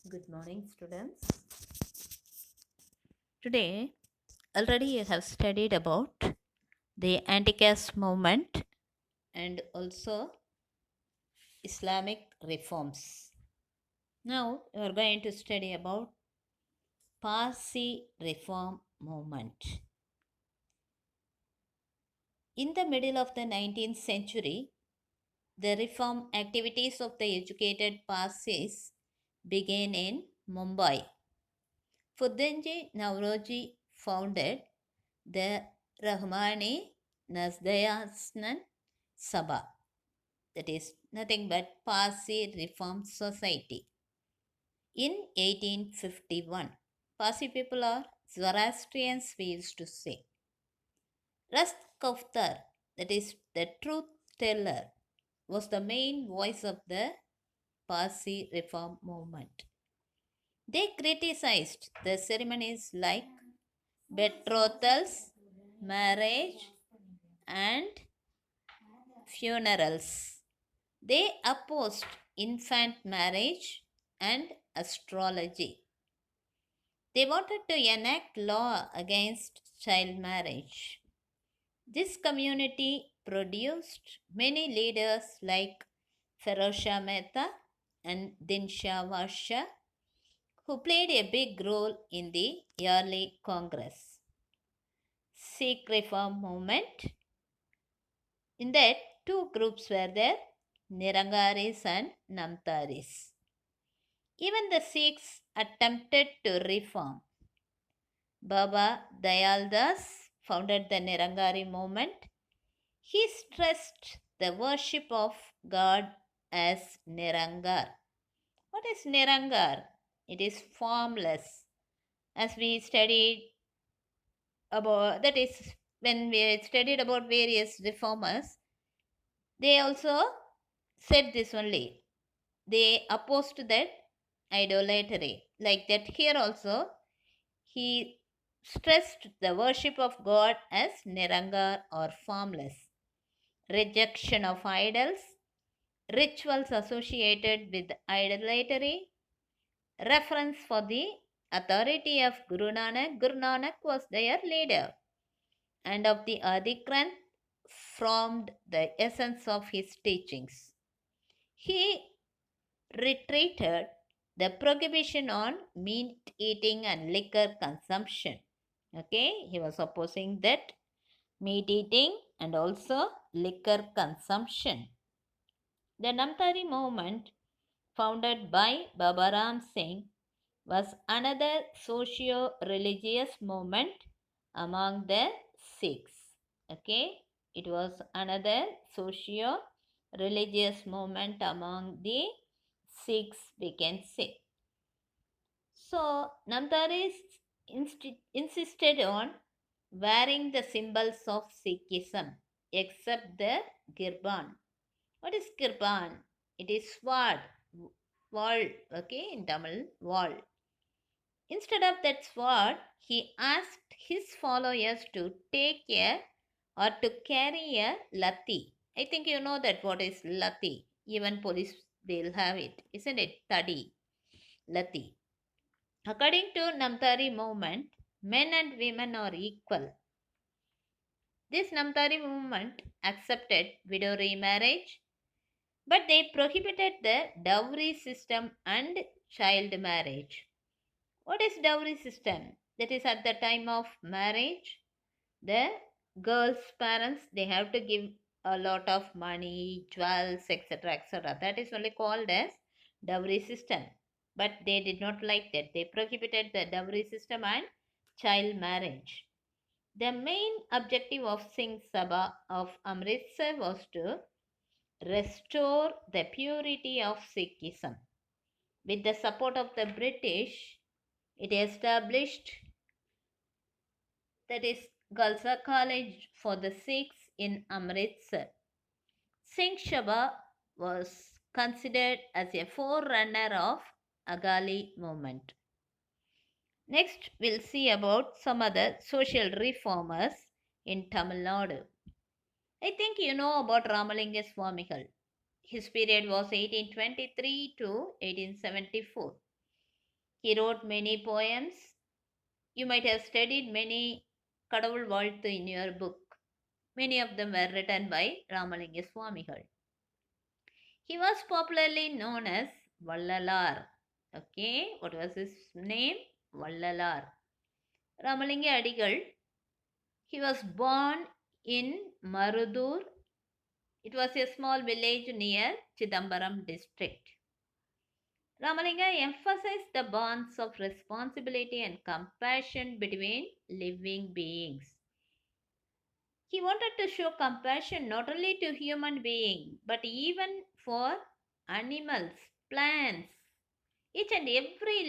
Good morning, students. Today, already you have studied about the anti-caste movement and also Islamic reforms. Now, you are going to study about Parsi reform movement. In the middle of the 19th century, the reform activities of the educated Parsis began in Mumbai. Fuddinji Nauroji founded the Rahmani Nazdayasnan Sabha, that is nothing but Parsi Reform Society, in 1851. Parsi people are Zoroastrians, we used to say. Rast Kaftar, that is the truth teller, was the main voice of the Parsi reform movement. They criticized the ceremonies like betrothals, marriage, and funerals. They opposed infant marriage and astrology. They wanted to enact law against child marriage. This community produced many leaders like Ferozshah Mehta and Dinshaw Vasha, who played a big role in the early Congress. Sikh reform movement. In that, two groups were there, Nirangaris and Namtaris. Even the Sikhs attempted to reform. Baba Dayal Das founded the Nirangari movement. He stressed the worship of God as Nirangar. What is Nirangar? It is formless. As we studied about, that is, when we studied about various reformers, they also said this only. They opposed that idolatry. Like that, here also, he stressed the worship of God as Nirangar or formless, rejection of idols, rituals associated with idolatry, reference for the authority of Guru Nanak. Guru Nanak was their leader, and of the Adi Granth formed the essence of his teachings. He reiterated the prohibition on meat eating and liquor consumption. Okay, he was opposing that meat eating and also liquor consumption. The Namtari movement, founded by Babaram Singh, was another socio religious movement among the Sikhs. Okay, it was another socio religious movement among the Sikhs, we can say. So, Namtaris insisted on wearing the symbols of Sikhism except the Girban. What is Girban? It is sword, wall, okay, in Tamil, wall. Instead of that sword, he asked his followers to take a or to carry a lati. I think you know that what is lati. Even police, they'll have it, isn't it? Tadi, lati. According to Namtari movement, men and women are equal. This Namtari movement accepted widow remarriage, but they prohibited the dowry system and child marriage. What is dowry system? That is, at the time of marriage, the girl's parents, they have to give a lot of money, jewels, etc., etc. That is only called as dowry system. But they did not like that. They prohibited the dowry system and child marriage. The main objective of Singh Sabha of Amritsar was to restore the purity of Sikhism. With the support of the British, it established, that is, Khalsa College for the Sikhs in Amritsar. Singh Sabha was considered as a forerunner of Agali movement. Next, we'll see about some other social reformers in Tamil Nadu. I think you know about Ramalinga Swamigal. His period was 1823 to 1874. He wrote many poems. You might have studied many Kadavul Valthu in your book. Many of them were written by Ramalinga Swamigal. He was popularly known as Vallalar. Okay, what was his name? Vallalar. Ramalinga Adigal. He was born in Marudur. It was a small village near Chidambaram district. Ramalinga emphasized the bonds of responsibility and compassion between living beings. He wanted to show compassion not only to human beings but even for animals, plants, each and every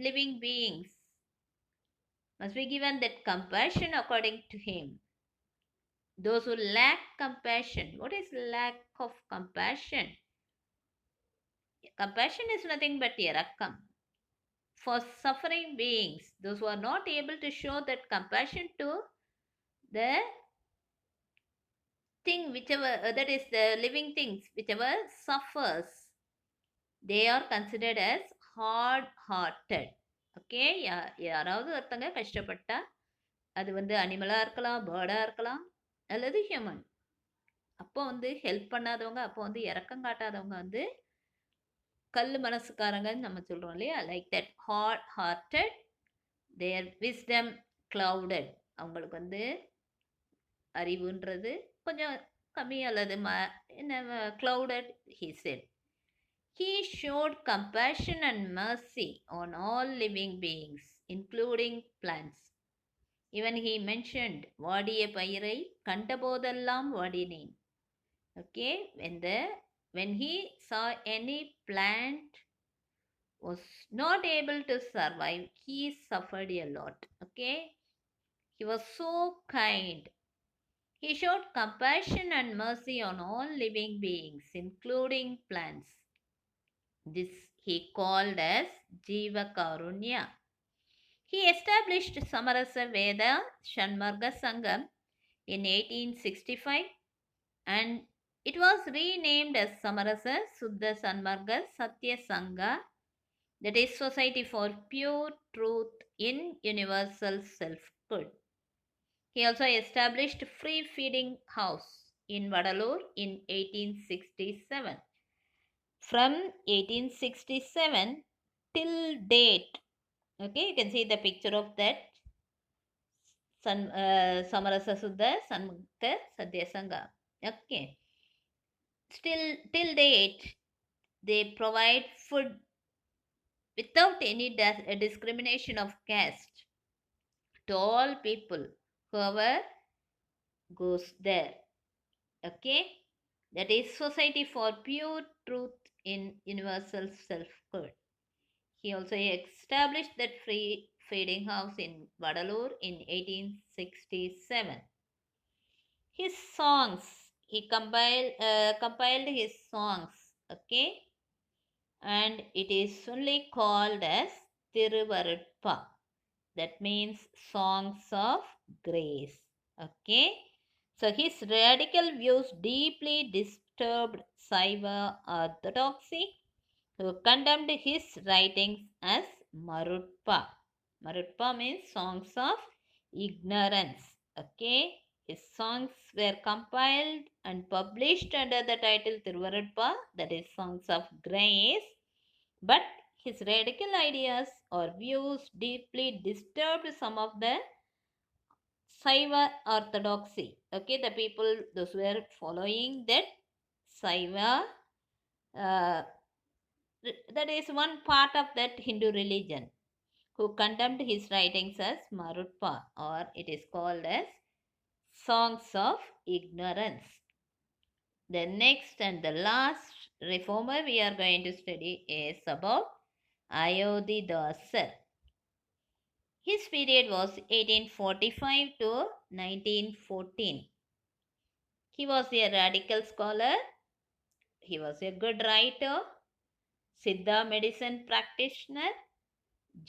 living beings must be given that compassion according to him. Those who lack compassion, what is lack of compassion? Compassion is nothing but yarakam. For suffering beings, those who are not able to show that compassion to the thing whichever that is the living things whichever suffers, they are considered as hard hearted. Okay, யாராவது ஒருத்தங்க கஷ்டப்பட்டா அது வந்து அனிமலாக இருக்கலாம், பேர்டாக இருக்கலாம், அல்லது human. அப்போ வந்து ஹெல்ப் பண்ணாதவங்க, அப்போ வந்து இறக்கம் காட்டாதவங்க வந்து கல் மனசுக்காரங்கன்னு நம்ம சொல்கிறோம் இல்லையா? Like that hard hearted, their wisdom clouded. அவங்களுக்கு வந்து அறிவுன்றது கொஞ்சம் கம்மி அல்லது clouded, he said. He showed compassion and mercy on all living beings, including plants. Even he mentioned, வாடிய பயிரை கண்டபோதெல்லாம் வாடினேன். Okay, when he saw any plant was not able to survive, he suffered a lot. Okay, he was so kind. He showed compassion and mercy on all living beings, including plants. This he called as Jiva Karunya. He established Samarasa Veda Shanmarga Sangam in 1865 and it was renamed as Samarasa Suddha Sanmarga Satya Sangha, that is Society for Pure Truth in Universal Self-Good. He also established Free Feeding House in Vadalur in 1867. From 1867 till date, okay, you can see the picture of that Samarasa Suddha Sanmukta Sadhya Sangha. Okay, still till date they provide food without any discrimination of caste to all people, whoever goes there. Okay, that is Society for Pure Truth in Universal Self-Good. He also established that free feeding house in Vadalur in 1867. His songs, he compiled his songs, okay, and it is only called as Thiruvarutpa. That means songs of grace. Okay, so his radical views deeply disturbed Saiva orthodoxy, who condemned his writings as Marutpa. Marutpa means songs of ignorance. Okay, his songs were compiled and published under the title Thiruvarutpa, that is songs of grace, but his radical ideas or views deeply disturbed some of the Saiva orthodoxy. Okay, the people, those who were following that Saiva, that is one part of that Hindu religion, who condemned his writings as Marutpa, or it is called as songs of ignorance. The next and the last reformer we are going to study is about Ayodhidasar. His period was 1845 to 1914. He was a radical scholar. He was a good writer, Siddha medicine practitioner,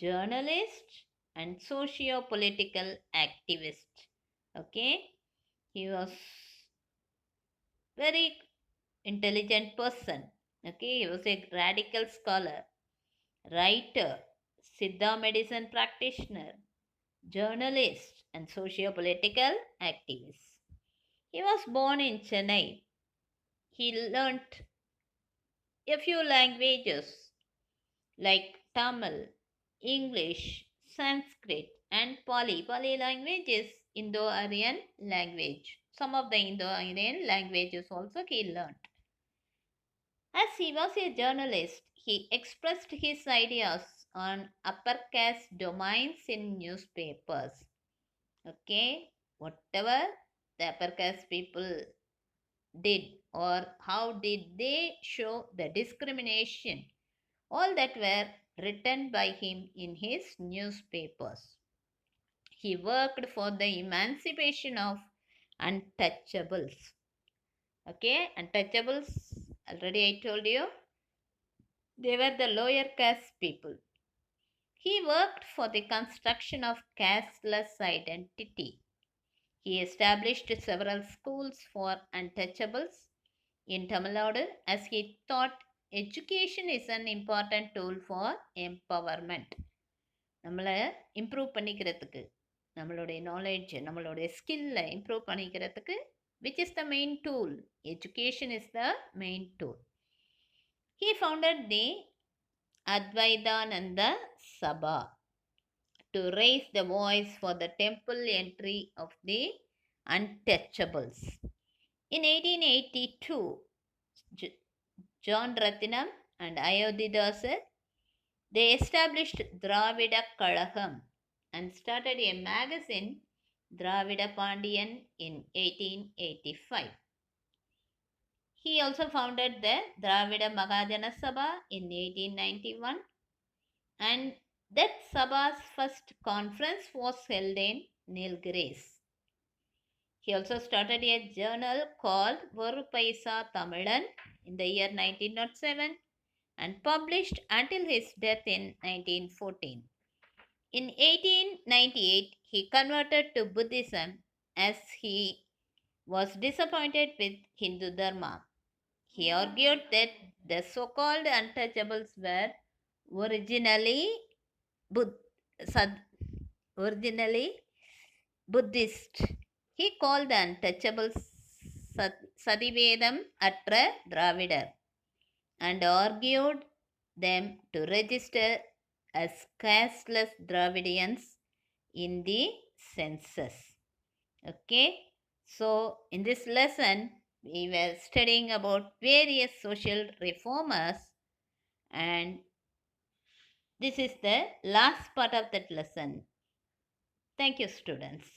journalist, and socio-political activist. Okay, he was very intelligent person. Okay, he was a radical scholar, writer, Siddha medicine practitioner, journalist, and socio-political activist. He was born in Chennai. He learnt a few languages like Tamil, English, Sanskrit, and Pali. Pali language is Indo-Aryan language. Some of the Indo-Aryan languages also he learnt. As he was a journalist, he expressed his ideas on upper caste domains in newspapers. Okay, whatever the upper caste people did or how did they show the discrimination, all that were written by him in his newspapers. He worked for the emancipation of untouchables. Okay, untouchables, already I told you, they were the lower caste people. He worked for the construction of casteless identity. He established several schools for untouchables in Tamil Nadu as he thought education is an important tool for empowerment. நம்மளை improve பண்ணிக்கிறதுக்கு நம்மளுடைய knowledge நம்மளுடைய ஸ்கில்லை improve பண்ணிக்கிறதுக்கு which is the main tool. Education is the main tool. He founded the Advaitananda Sabha to raise the voice for the temple entry of the untouchables. In 1882, John Rathinam and Ayodhidasar, they established Dravida Kalagam and started a magazine, Dravida Pandian, in 1885. He also founded the Dravida Mahajana Sabha in 1891, and that Sabha's first conference was held in Nilgiris. He also started a journal called Oru Paisa Tamilan in the year 1907 and published until his death in 1914. In 1898, he converted to Buddhism as he was disappointed with Hindu Dharma. He argued that the so-called untouchables were originally Buddhist. He called the untouchables Sadivedam Atra Dravidar and argued them to register as casteless Dravidians in the census. Okay, so in this lesson, we were studying about various social reformers, and this is the last part of that lesson. Thank you, students.